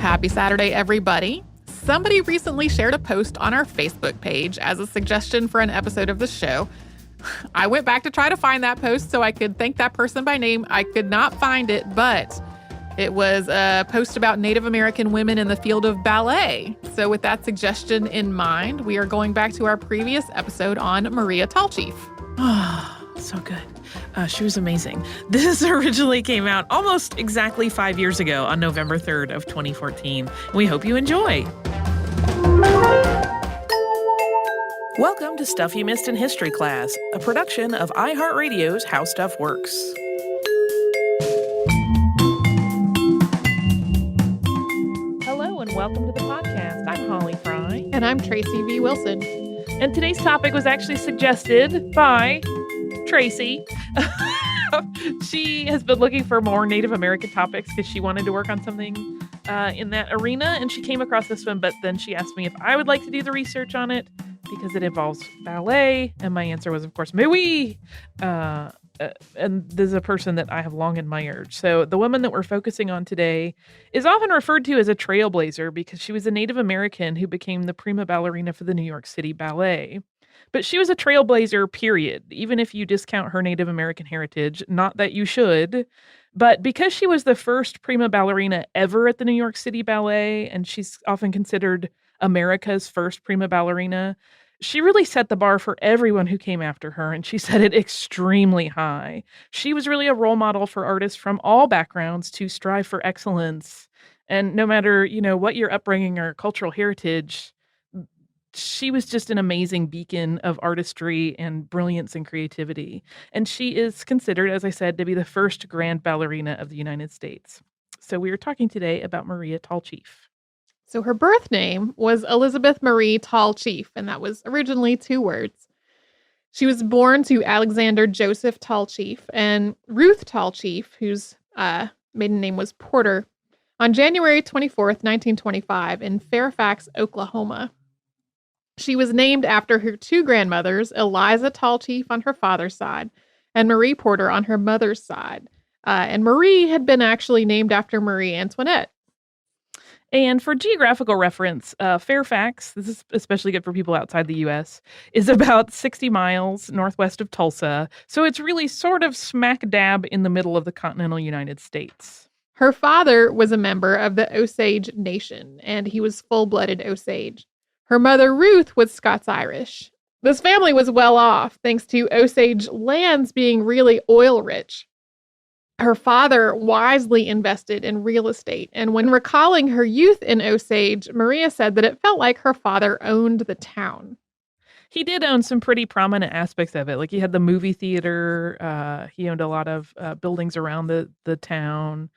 Happy Saturday, everybody. Somebody recently shared a post on our Facebook page as a suggestion for an episode of the show. I went back to try to find that post so I could thank that person by name. I could not find it, but it was a post about Native American women in the field of ballet. So with that suggestion in mind, we are going back to our previous episode on Maria Tallchief. So good. She was amazing. This originally came out almost exactly 5 years ago on November 3rd of 2014. We hope you enjoy. Welcome to Stuff You Missed in History Class, a production of iHeartRadio's How Stuff Works. Hello and welcome to the podcast. I'm Holly Fry. And I'm Tracy V. Wilson. And today's topic was actually suggested by Tracy. She has been looking for more Native American topics because she wanted to work on something in that arena, and she came across this one, but then she asked me if I would like to do the research on it because it involves ballet, and my answer was, of course, mais oui! And this is a person that I have long admired. So the woman that we're focusing on today is often referred to as a trailblazer because she was a Native American who became the prima ballerina for the New York City Ballet. But she was a trailblazer, period, even if you discount her Native American heritage, not that you should. But because she was the first prima ballerina ever at the New York City Ballet, and she's often considered America's first prima ballerina, she really set the bar for everyone who came after her, and she set it extremely high. She was really a role model for artists from all backgrounds to strive for excellence. And no matter, what your upbringing or cultural heritage, she was just an amazing beacon of artistry and brilliance and creativity. And she is considered, as I said, to be the first grand ballerina of the United States. So we are talking today about Maria Tallchief. So her birth name was Elizabeth Marie Tallchief, and that was originally 2 words. She was born to Alexander Joseph Tallchief and Ruth Tallchief, whose maiden name was Porter, on January 24th, 1925 in Fairfax, Oklahoma. She was named after her 2 grandmothers, Eliza Tallchief on her father's side and Marie Porter on her mother's side. And Marie had been actually named after Marie Antoinette. And for geographical reference, Fairfax, this is especially good for people outside the U.S., is about 60 miles northwest of Tulsa. So it's really sort of smack dab in the middle of the continental United States. Her father was a member of the Osage Nation, and he was full-blooded Osage. Her mother, Ruth, was Scots-Irish. This family was well off, thanks to Osage lands being really oil-rich. Her father wisely invested in real estate, and when recalling her youth in Osage, Maria said that it felt like her father owned the town. He did own some pretty prominent aspects of it. Like he had the movie theater. He owned a lot of buildings around the town.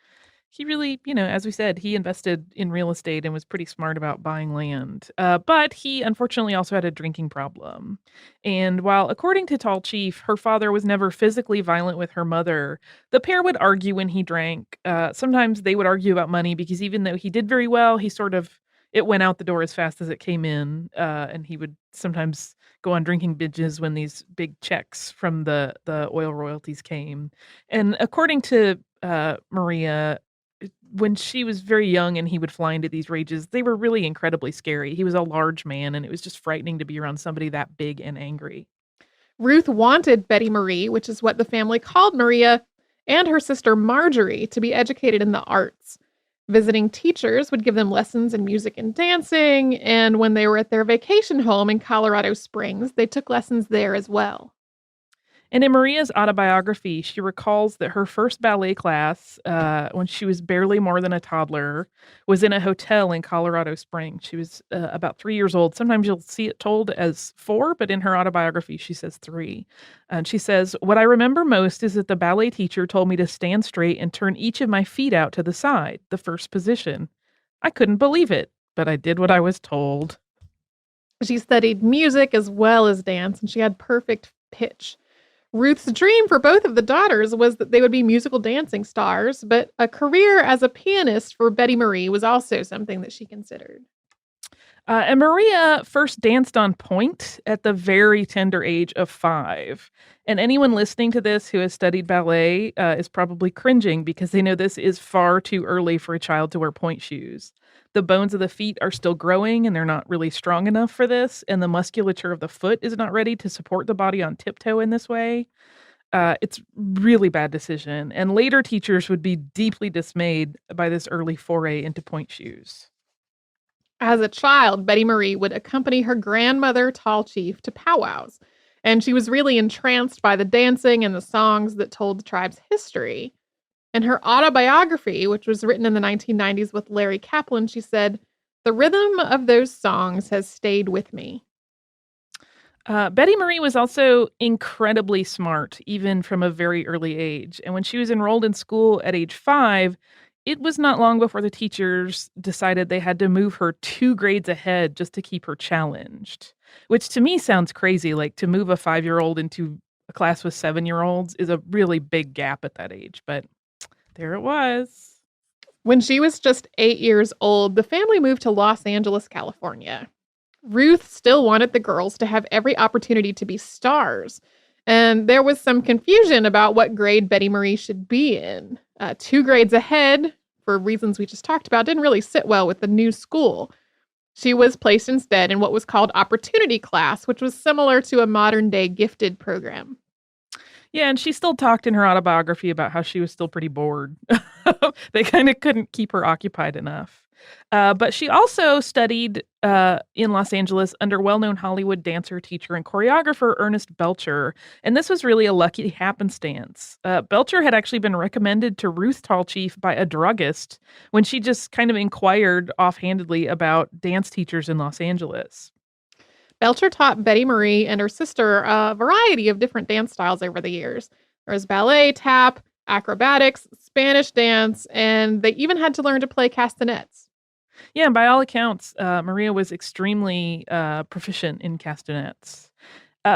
He really, as we said, he invested in real estate and was pretty smart about buying land. But he unfortunately also had a drinking problem. And while, according to Tallchief, her father was never physically violent with her mother, the pair would argue when he drank. Sometimes they would argue about money because even though he did very well, it went out the door as fast as it came in. And he would sometimes go on drinking binges when these big checks from the oil royalties came. And according to Maria, when she was very young and he would fly into these rages, they were really incredibly scary. He was a large man, and it was just frightening to be around somebody that big and angry. Ruth wanted Betty Marie, which is what the family called Maria, and her sister Marjorie to be educated in the arts. Visiting teachers would give them lessons in music and dancing, and when they were at their vacation home in Colorado Springs, they took lessons there as well. And in Maria's autobiography, she recalls that her first ballet class, when she was barely more than a toddler, was in a hotel in Colorado Springs. She was about 3 years old. Sometimes you'll see it told as 4, but in her autobiography, she says 3. And she says, "What I remember most is that the ballet teacher told me to stand straight and turn each of my feet out to the side, the first position. I couldn't believe it, but I did what I was told." She studied music as well as dance, and she had perfect pitch. Ruth's dream for both of the daughters was that they would be musical dancing stars, but a career as a pianist for Betty Marie was also something that she considered. And Maria first danced on point at the very tender age of 5. And anyone listening to this who has studied ballet is probably cringing because they know this is far too early for a child to wear point shoes. The bones of the feet are still growing and they're not really strong enough for this. And the musculature of the foot is not ready to support the body on tiptoe in this way. It's really bad decision. And later teachers would be deeply dismayed by this early foray into point shoes. As a child, Betty Marie would accompany her grandmother, Tallchief, to powwows, and she was really entranced by the dancing and the songs that told the tribe's history. In her autobiography, which was written in the 1990s with Larry Kaplan, she said, "The rhythm of those songs has stayed with me." Betty Marie was also incredibly smart, even from a very early age. And when she was enrolled in school at age 5, it was not long before the teachers decided they had to move her 2 grades ahead just to keep her challenged, which to me sounds crazy. Like to move a 5-year-old into a class with 7-year-olds is a really big gap at that age, but there it was. When she was just 8 years old, the family moved to Los Angeles, California. Ruth still wanted the girls to have every opportunity to be stars, and there was some confusion about what grade Betty Marie should be in. 2 grades ahead, for reasons we just talked about, didn't really sit well with the new school. She was placed instead in what was called opportunity class, which was similar to a modern day gifted program. Yeah, and she still talked in her autobiography about how she was still pretty bored. They kind of couldn't keep her occupied enough. But she also studied in Los Angeles under well-known Hollywood dancer, teacher, and choreographer Ernest Belcher. And this was really a lucky happenstance. Belcher had actually been recommended to Ruth Tallchief by a druggist when she just kind of inquired offhandedly about dance teachers in Los Angeles. Belcher taught Betty Marie and her sister a variety of different dance styles over the years. There was ballet, tap, acrobatics, Spanish dance, and they even had to learn to play castanets. Yeah, and by all accounts, Maria was extremely proficient in castanets.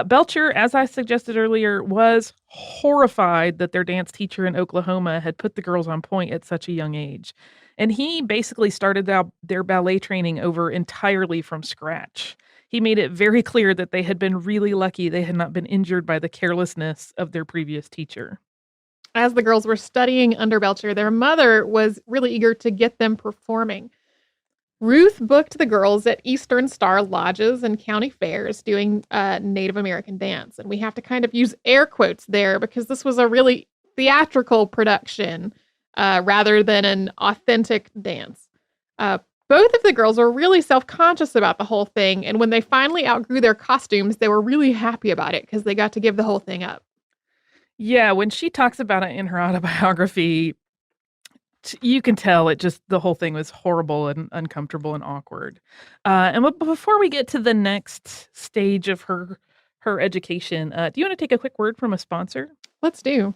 Belcher, as I suggested earlier, was horrified that their dance teacher in Oklahoma had put the girls on point at such a young age. And he basically started their ballet training over entirely from scratch. He made it very clear that they had been really lucky they had not been injured by the carelessness of their previous teacher. As the girls were studying under Belcher, their mother was really eager to get them performing. Ruth booked the girls at Eastern Star lodges and county fairs doing Native American dance. And we have to kind of use air quotes there because this was a really theatrical production rather than an authentic dance. Both of the girls were really self-conscious about the whole thing. And when they finally outgrew their costumes, they were really happy about it because they got to give the whole thing up. Yeah, when she talks about it in her autobiography, you can tell the whole thing was horrible and uncomfortable and awkward. Before we get to the next stage of her education, do you want to take a quick word from a sponsor? Let's do.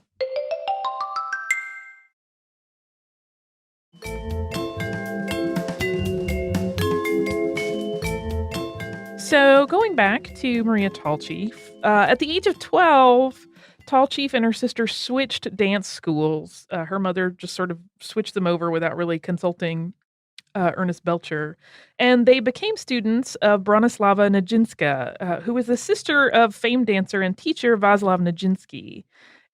So going back to Maria Tallchief, at the age of 12, Tallchief and her sister switched dance schools. Her mother just sort of switched them over without really consulting Ernest Belcher. And they became students of Bronislava Nijinská, who was the sister of famed dancer and teacher Václav Nijinsky.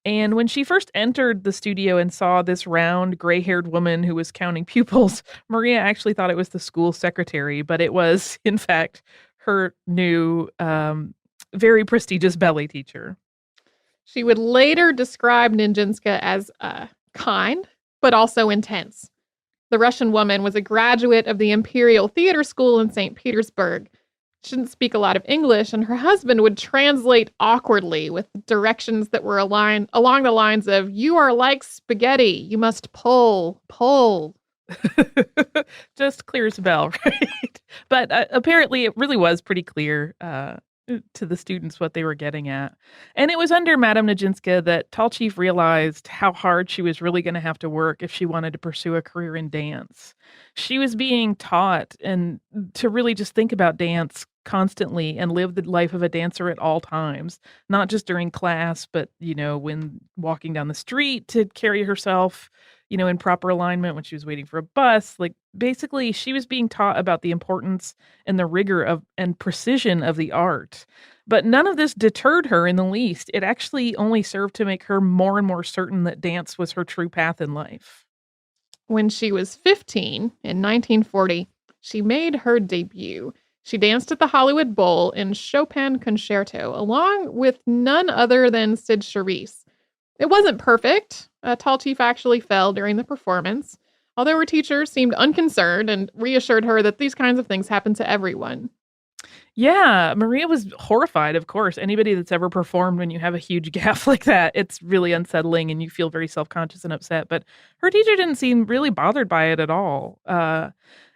And when she first entered the studio and saw this round, gray-haired woman who was counting pupils, Maria actually thought it was the school secretary, but it was, in fact, her new, very prestigious ballet teacher. She would later describe Nijinská as kind, but also intense. The Russian woman was a graduate of the Imperial Theater School in St. Petersburg. She didn't speak a lot of English, and her husband would translate awkwardly with directions that were along the lines of, "You are like spaghetti. You must pull, pull." Just clear as a bell, right? But apparently it really was pretty clear to the students what they were getting at. And it was under Madame Nijinská that Tallchief realized how hard she was really going to have to work if she wanted to pursue a career in dance. She was being taught and to really just think about dance constantly and live the life of a dancer at all times, not just during class, but, when walking down the street to carry herself, in proper alignment when she was waiting for a bus. Like, basically, she was being taught about the importance and the rigor of and precision of the art. But none of this deterred her in the least. It actually only served to make her more and more certain that dance was her true path in life. When she was 15 in 1940, she made her debut. She danced at the Hollywood Bowl in Chopin Concerto, along with none other than Sid Charisse. It wasn't perfect. Tallchief actually fell during the performance, although her teacher seemed unconcerned and reassured her that these kinds of things happen to everyone. Yeah, Maria was horrified, of course. Anybody that's ever performed when you have a huge gaffe like that, it's really unsettling and you feel very self-conscious and upset. But her teacher didn't seem really bothered by it at all.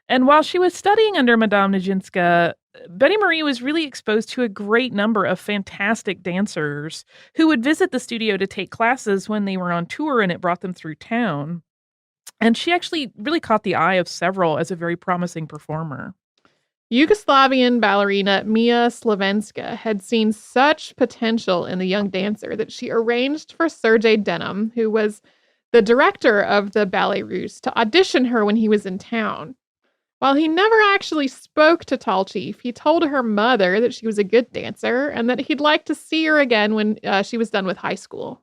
And while she was studying under Madame Nijinsky, Betty Marie was really exposed to a great number of fantastic dancers who would visit the studio to take classes when they were on tour, and it brought them through town. And she actually really caught the eye of several as a very promising performer. Yugoslavian ballerina Mia Slavenska had seen such potential in the young dancer that she arranged for Sergei Denham, who was the director of the Ballet Russe, to audition her when he was in town. While he never actually spoke to Tallchief, he told her mother that she was a good dancer and that he'd like to see her again when she was done with high school.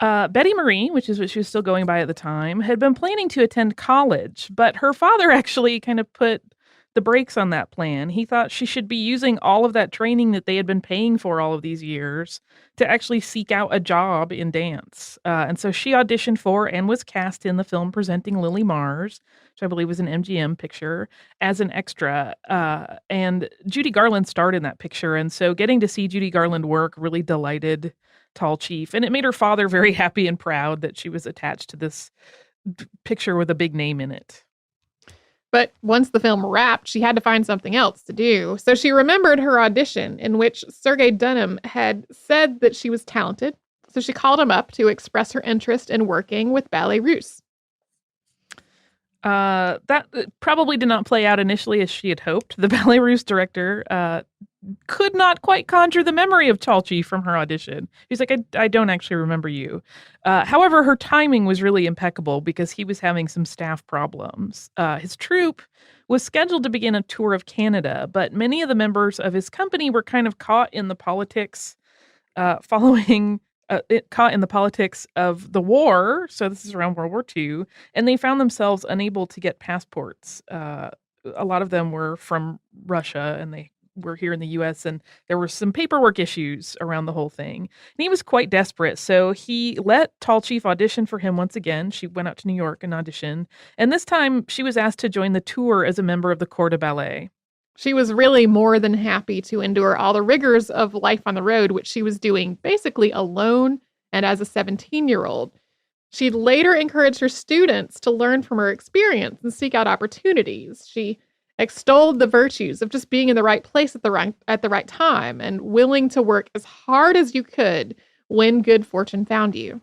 Betty Marie, which is what she was still going by at the time, had been planning to attend college, but her father actually kind of put the brakes on that plan. He thought she should be using all of that training that they had been paying for all of these years to actually seek out a job in dance. And so she auditioned for and was cast in the film Presenting Lily Mars, which I believe was an MGM picture, as an extra. And Judy Garland starred in that picture. And so getting to see Judy Garland work really delighted Tallchief. And it made her father very happy and proud that she was attached to this picture with a big name in it. But once the film wrapped, she had to find something else to do. So she remembered her audition in which Sergei Denham had said that she was talented. So she called him up to express her interest in working with Ballet Russe. That probably did not play out initially as she had hoped. The Ballet Russe director could not quite conjure the memory of Tallchief from her audition. He's like, I don't actually remember you. However, her timing was really impeccable because he was having some staff problems. His troupe was scheduled to begin a tour of Canada, but many of the members of his company were kind of caught in the politics caught in the politics of the war. So this is around World War II, and they found themselves unable to get passports. A lot of them were from Russia, and they were here in the US, and there were some paperwork issues around the whole thing. And he was quite desperate, so he let Tallchief audition for him once again. She went out to New York and auditioned, and this time she was asked to join the tour as a member of the Corps de Ballet. She was really more than happy to endure all the rigors of life on the road, which she was doing basically alone and as a 17-year-old. She later encouraged her students to learn from her experience and seek out opportunities. She extolled the virtues of just being in the right place at the right time and willing to work as hard as you could when good fortune found you.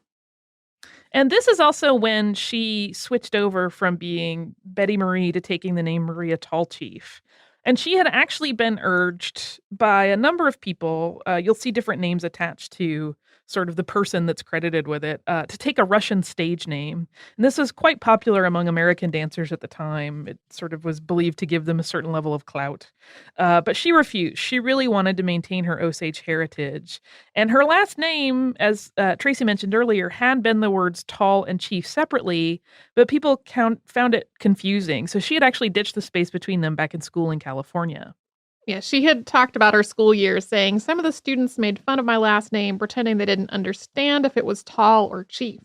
And this is also when she switched over from being Betty Marie to taking the name Maria Tallchief. And she had actually been urged by a number of people, you'll see different names attached to sort of the person that's credited with it, to take a Russian stage name. And this was quite popular among American dancers at the time. It sort of was believed to give them a certain level of clout. But she refused. She really wanted to maintain her Osage heritage. And her last name, as Tracy mentioned earlier, had been the words tall and chief separately, but people found it confusing. So she had actually ditched the space between them back in school in California. Yeah, she had talked about her school years, saying some of the students made fun of my last name, pretending they didn't understand if it was tall or chief.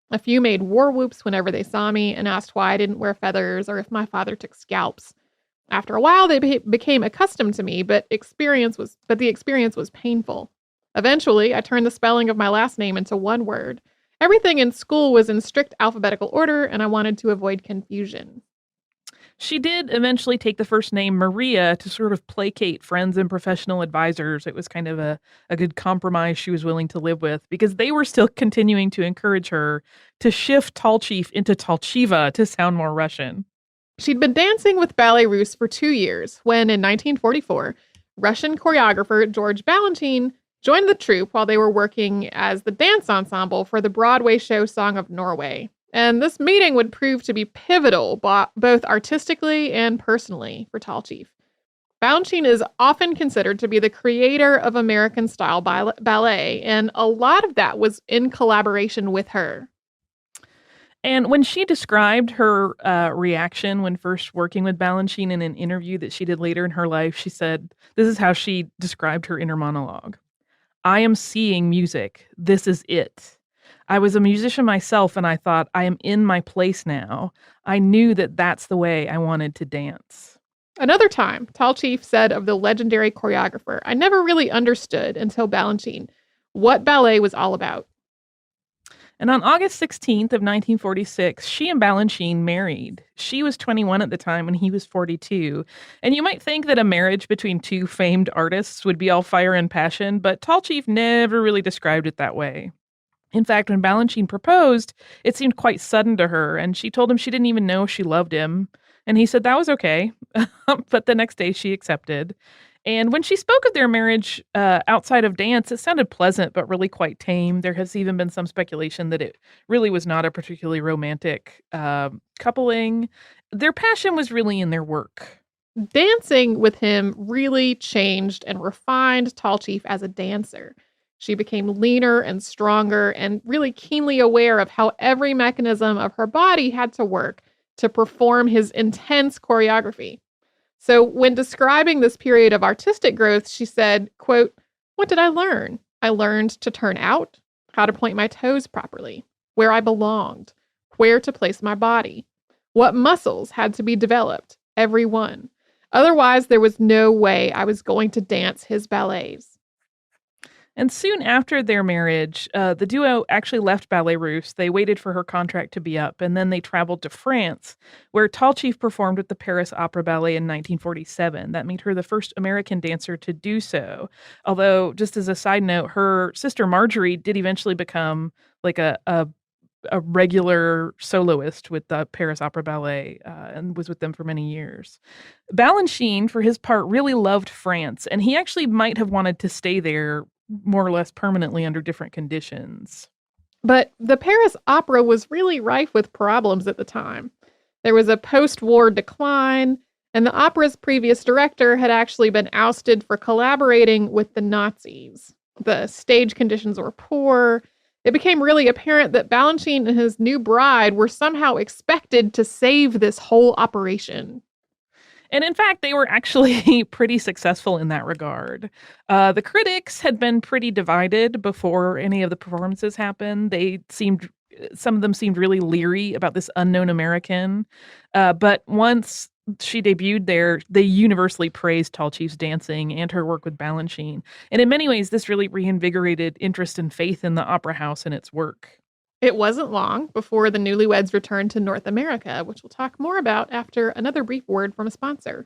A few made war whoops whenever they saw me and asked why I didn't wear feathers or if my father took scalps. After a while, they became accustomed to me, but the experience was painful. Eventually, I turned the spelling of my last name into one word. Everything in school was in strict alphabetical order, and I wanted to avoid confusion. She did eventually take the first name Maria to sort of placate friends and professional advisors. It was kind of a good compromise she was willing to live with because they were still continuing to encourage her to shift Tallchief into Tallchieva to sound more Russian. She'd been dancing with Ballet Russe for 2 years when, in 1944, Russian choreographer George Balanchine joined the troupe while they were working as the dance ensemble for the Broadway show Song of Norway. And this meeting would prove to be pivotal, both artistically and personally, for Tallchief. Balanchine is often considered to be the creator of American-style ballet, and a lot of that was in collaboration with her. And when she described her reaction when first working with Balanchine in an interview that she did later in her life, she said, this is how she described her inner monologue. I am seeing music. This is it. I was a musician myself, and I thought, I am in my place now. I knew that that's the way I wanted to dance. Another time, Tallchief said of the legendary choreographer, I never really understood until Balanchine what ballet was all about. And on August 16th of 1946, she and Balanchine married. She was 21 at the time and he was 42. And you might think that a marriage between two famed artists would be all fire and passion, but Tallchief never really described it that way. In fact, when Balanchine proposed, it seemed quite sudden to her, and she told him she didn't even know if she loved him. And he said that was okay, but the next day she accepted. And when she spoke of their marriage outside of dance, it sounded pleasant, but really quite tame. There has even been some speculation that it really was not a particularly romantic coupling. Their passion was really in their work. Dancing with him really changed and refined Tallchief as a dancer. She became leaner and stronger and really keenly aware of how every mechanism of her body had to work to perform his intense choreography. So when describing this period of artistic growth, she said, quote, what did I learn? I learned to turn out, how to point my toes properly, where I belonged, where to place my body, what muscles had to be developed, every one. Otherwise, there was no way I was going to dance his ballets. And soon after their marriage, the duo actually left Ballet Russe. They waited for her contract to be up, and then they traveled to France, where Tallchief performed with the Paris Opera Ballet in 1947. That made her the first American dancer to do so. Although, just as a side note, her sister Marjorie did eventually become like a regular soloist with the Paris Opera Ballet and was with them for many years. Balanchine, for his part, really loved France, and he actually might have wanted to stay there more or less permanently under different conditions. But the Paris Opera was really rife with problems at the time. There was a post-war decline, and the opera's previous director had actually been ousted for collaborating with the Nazis. The stage conditions were poor. It became really apparent that Balanchine and his new bride were somehow expected to save this whole operation. And in fact, they were actually pretty successful in that regard. The critics had been pretty divided before any of the performances happened. Some of them seemed really leery about this unknown American. But once she debuted there, they universally praised Tallchief's dancing and her work with Balanchine. And in many ways, this really reinvigorated interest and faith in the opera house and its work. It wasn't long before the newlyweds returned to North America, which we'll talk more about after another brief word from a sponsor.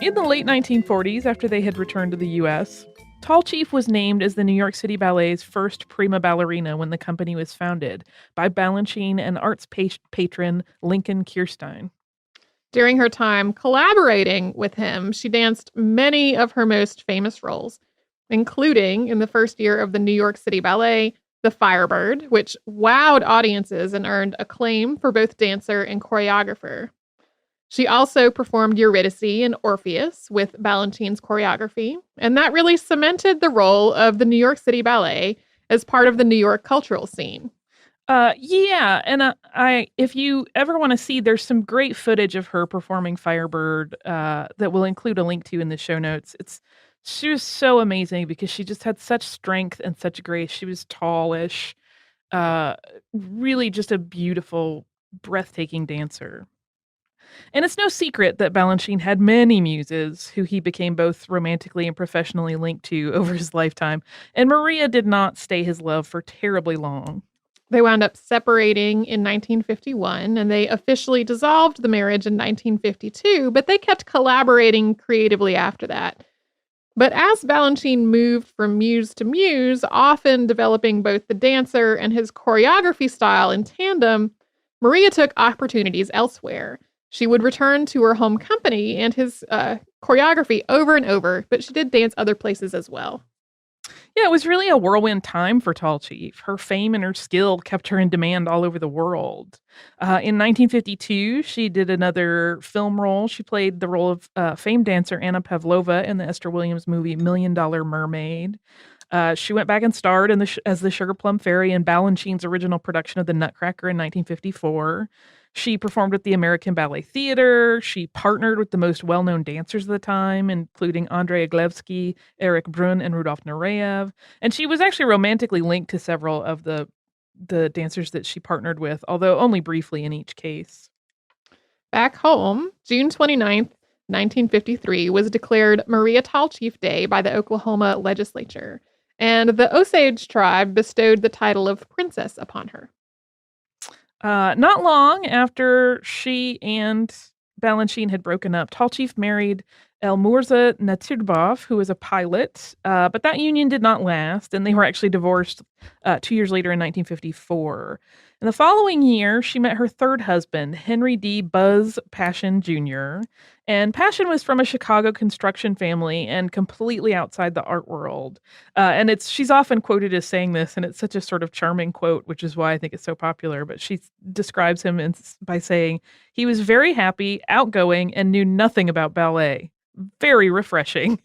In the late 1940s, after they had returned to the U.S., Tallchief was named as the New York City Ballet's first prima ballerina when the company was founded by Balanchine and arts patron Lincoln Kirstein. During her time collaborating with him, she danced many of her most famous roles, including in the first year of the New York City Ballet, The Firebird, which wowed audiences and earned acclaim for both dancer and choreographer. She also performed Eurydice and Orpheus with Balanchine's choreography, and that really cemented the role of the New York City Ballet as part of the New York cultural scene. Yeah, and if you ever want to see, there's some great footage of her performing Firebird that we'll include a link to in the show notes. She was so amazing because she just had such strength and such grace. She was tallish, really just a beautiful, breathtaking dancer. And it's no secret that Balanchine had many muses who he became both romantically and professionally linked to over his lifetime, and Maria did not stay his love for terribly long. They wound up separating in 1951, and they officially dissolved the marriage in 1952, but they kept collaborating creatively after that. But as Balanchine moved from muse to muse, often developing both the dancer and his choreography style in tandem, Maria took opportunities elsewhere. She would return to her home company and his choreography over and over, but she did dance other places as well. Yeah, it was really a whirlwind time for Tallchief. Her fame and her skill kept her in demand all over the world. In 1952, she did another film role. She played the role of famed dancer Anna Pavlova in the Esther Williams movie $1 Million Mermaid. She went back and starred as the Sugar Plum Fairy in Balanchine's original production of The Nutcracker in 1954. She performed with the American Ballet Theater. She partnered with the most well-known dancers of the time, including Andrei Aglevsky, Eric Brun, and Rudolf Nureyev. And she was actually romantically linked to several of the dancers that she partnered with, although only briefly in each case. Back home, June 29th, 1953 was declared Maria Tallchief Day by the Oklahoma legislature, and the Osage tribe bestowed the title of princess upon her. Not long after she and Balanchine had broken up, Tallchief married Elmurza Naturbov, who was a pilot, but that union did not last, and they were actually divorced 2 years later in 1954. In the following year, she met her third husband, Henry D. Buzz Passion Jr., and Passion was from a Chicago construction family and completely outside the art world. And she's often quoted as saying this, and it's such a sort of charming quote, which is why I think it's so popular. But she describes him by saying, he was very happy, outgoing, and knew nothing about ballet. Very refreshing.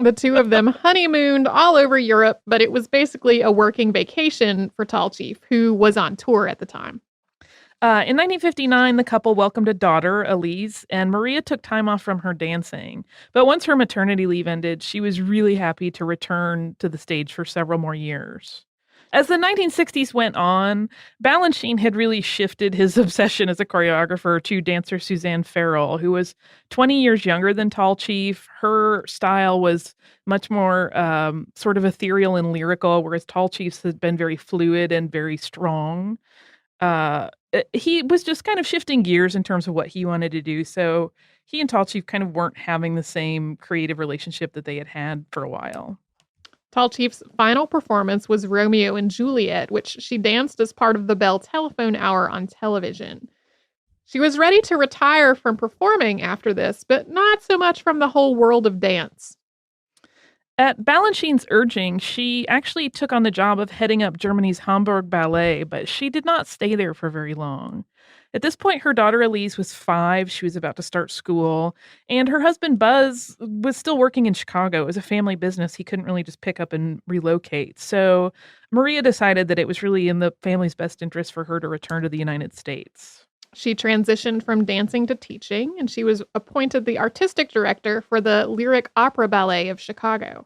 The two of them honeymooned all over Europe, but it was basically a working vacation for Tallchief, who was on tour at the time. In 1959, the couple welcomed a daughter, Elise, and Maria took time off from her dancing. But once her maternity leave ended, she was really happy to return to the stage for several more years. As the 1960s went on, Balanchine had really shifted his obsession as a choreographer to dancer Suzanne Farrell, who was 20 years younger than Tallchief. Her style was much more sort of ethereal and lyrical, whereas Tallchief's had been very fluid and very strong. He was just kind of shifting gears in terms of what he wanted to do. So he and Tallchief kind of weren't having the same creative relationship that they had had for a while. Tallchief's final performance was Romeo and Juliet, which she danced as part of the Bell Telephone Hour on television. She was ready to retire from performing after this, but not so much from the whole world of dance. At Balanchine's urging, she actually took on the job of heading up Germany's Hamburg Ballet, but she did not stay there for very long. At this point, her daughter Elise was 5. She was about to start school, and her husband Buzz was still working in Chicago. It was a family business. He couldn't really just pick up and relocate. So Maria decided that it was really in the family's best interest for her to return to the United States. She transitioned from dancing to teaching, and she was appointed the artistic director for the Lyric Opera Ballet of Chicago.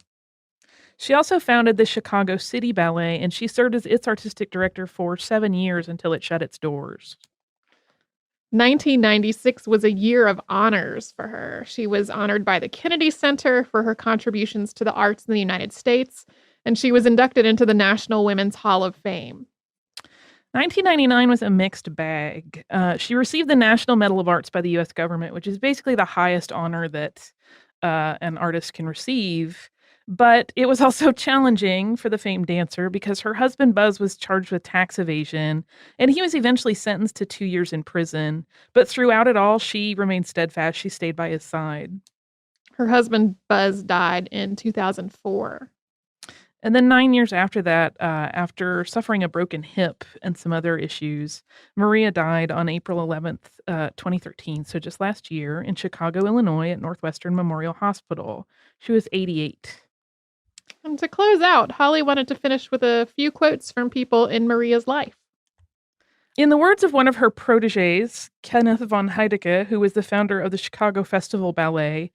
She also founded the Chicago City Ballet, and she served as its artistic director for 7 years until it shut its doors. 1996 was a year of honors for her. She was honored by the Kennedy Center for her contributions to the arts in the United States, and she was inducted into the National Women's Hall of Fame. 1999 was a mixed bag. She received the National Medal of Arts by the U.S. government, which is basically the highest honor that an artist can receive. But it was also challenging for the famed dancer because her husband Buzz was charged with tax evasion, and he was eventually sentenced to 2 years in prison. But throughout it all, she remained steadfast. She stayed by his side. Her husband Buzz died in 2004. And then 9 years after that, after suffering a broken hip and some other issues, Maria died on April 11th, 2013, so just last year, in Chicago, Illinois, at Northwestern Memorial Hospital. She was 88. And to close out, Holly wanted to finish with a few quotes from people in Maria's life. In the words of one of her protégés, Kenneth von Heidecke, who was the founder of the Chicago Festival Ballet,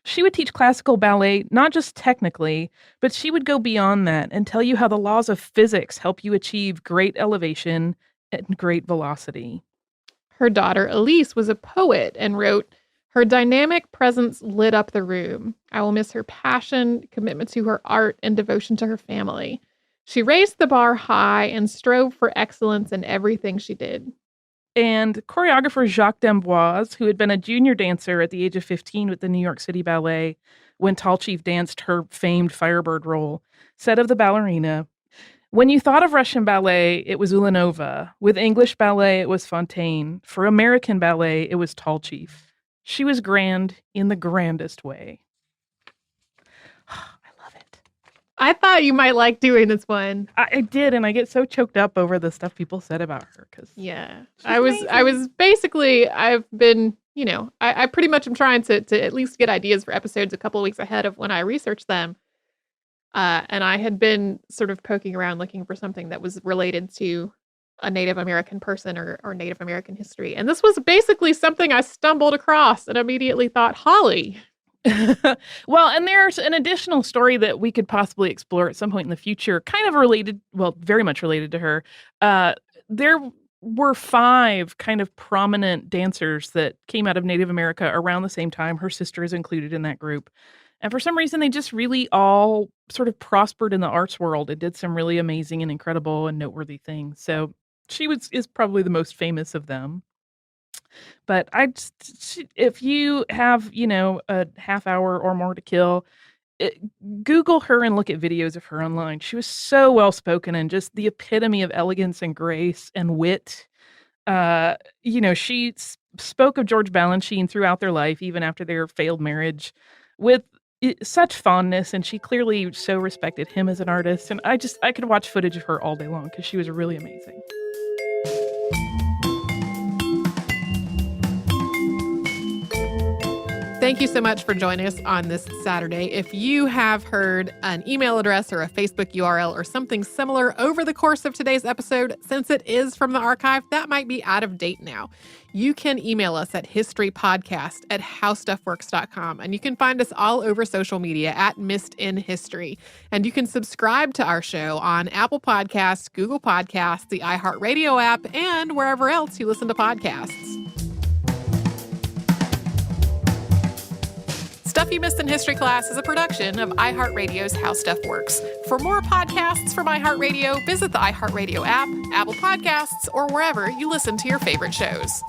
she would teach classical ballet not just technically, but she would go beyond that and tell you how the laws of physics help you achieve great elevation and great velocity. Her daughter Elise was a poet and wrote, "Her dynamic presence lit up the room. I will miss her passion, commitment to her art, and devotion to her family. She raised the bar high and strove for excellence in everything she did." And choreographer Jacques d'Amboise, who had been a junior dancer at the age of 15 with the New York City Ballet when Tallchief danced her famed Firebird role, said of the ballerina, "When you thought of Russian ballet, it was Ulanova. With English ballet, it was Fontaine. For American ballet, it was Tallchief. She was grand in the grandest way." I love it. I thought you might like doing this one. I did, and I get so choked up over the stuff people said about her. Yeah. I was basically, I've been, I pretty much am trying to at least get ideas for episodes a couple of weeks ahead of when I research them. And I had been sort of poking around looking for something that was related to a Native American person or Native American history. And this was basically something I stumbled across and immediately thought, Holly. Well, and there's an additional story that we could possibly explore at some point in the future, kind of related, well, very much related to her. There were 5 kind of prominent dancers that came out of Native America around the same time. Her sister is included in that group. And for some reason, they just really all sort of prospered in the arts world and did some really amazing and incredible and noteworthy things. So she is probably the most famous of them. But if you have, a half hour or more to kill, Google her and look at videos of her online. She was so well spoken and just the epitome of elegance and grace and wit. She spoke of George Balanchine throughout their life, even after their failed marriage, with such fondness, and she clearly so respected him as an artist. And I could watch footage of her all day long because she was really amazing. Thank you so much for joining us on this Saturday. If you have heard an email address or a Facebook URL or something similar over the course of today's episode, since it is from the archive, that might be out of date now. You can email us at historypodcast@howstuffworks.com, and you can find us all over social media at Missed in History. And you can subscribe to our show on Apple Podcasts, Google Podcasts, the iHeartRadio app, and wherever else you listen to podcasts. Stuff You Missed in History Class is a production of iHeartRadio's How Stuff Works. For more podcasts from iHeartRadio, visit the iHeartRadio app, Apple Podcasts, or wherever you listen to your favorite shows.